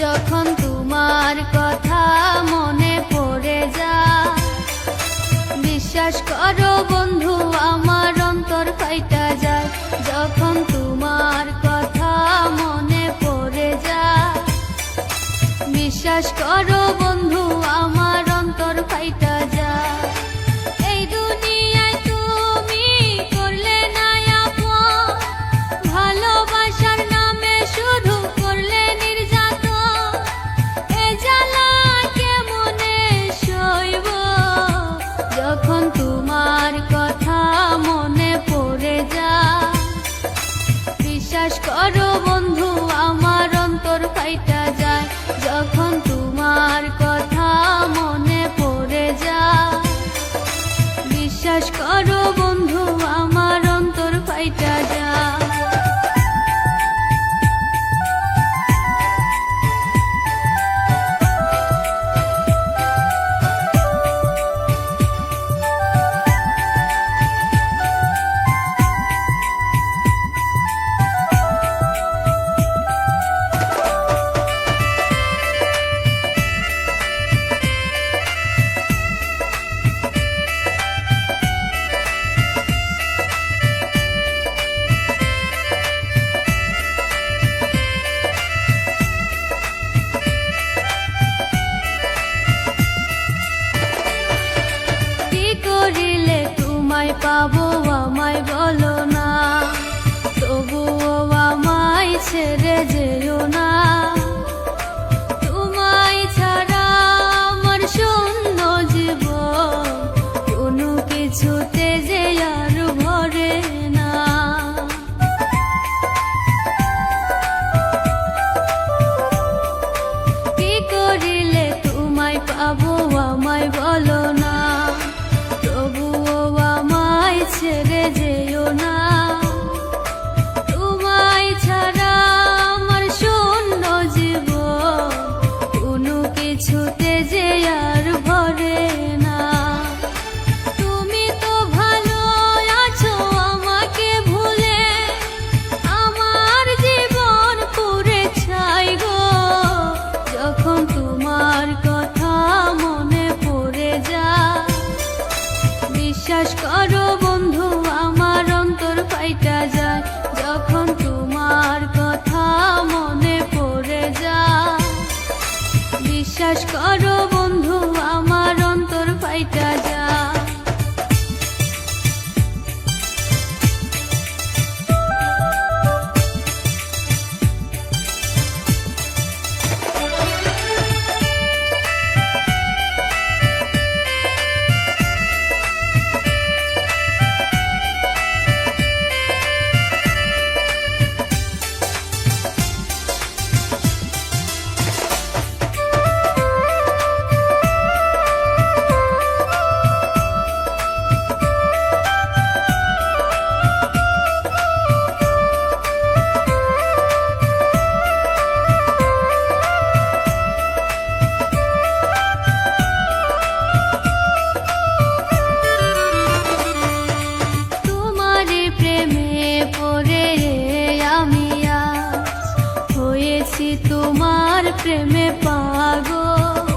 যখন তোমার কথা মনে পড়ে যায়, বিশ্বাস করো বন্ধু আমার অন্তর ফাইটা যায়। যখন তোমার কথা মনে পড়ে যায়, বিশ্বাস করো বন্ধু আমার অন্তর ফাইটা যায়। এই দুনিয়ায় তুমি করলে না আপন, ভালোবাসার নামে শুধু করলে নির্যাতন। এ জ্বালা কেমনে সইব, যখন তোমার কথা মনে পড়ে যায়। বিশ্বাস করো বন্ধু আমার অন্তর ফাইটা যায়, যখন তোমার কথা মনে পড়ে যায়। বিশ্বাস করো বন্ধু আমার অন্তর ফাইটা যায়। পাবো আমায় বলো না, তবুও আমায় ছেড়ে যেও না। তোমায় ছাড়া আমার শূন্য জীবন, কোনো কিছুতে যে আর ভরে না। কি করিলে তোমায় পাবো আমায় বলো না, ছেড়ে যেও না। তোমায় ছাড়া আমার শূন্য জীবন, কোনো কিছুতে যে আর ভরে না। তুমি তো ভালো আছো আমাকে ভুলে, আমার জীবন পুড়ে ছাই গো। যখন তোমার কথা মনে পড়ে যায়, বিশ্বাস করো বন্ধু আমার অন্তর ফাইটা যায়। যখন তোমার কথা মনে পড়ে যায়, বিশ্বাস করো বন্ধু আমার অন্তর ফাইটা যায়। তোমার প্রেমে পাগল।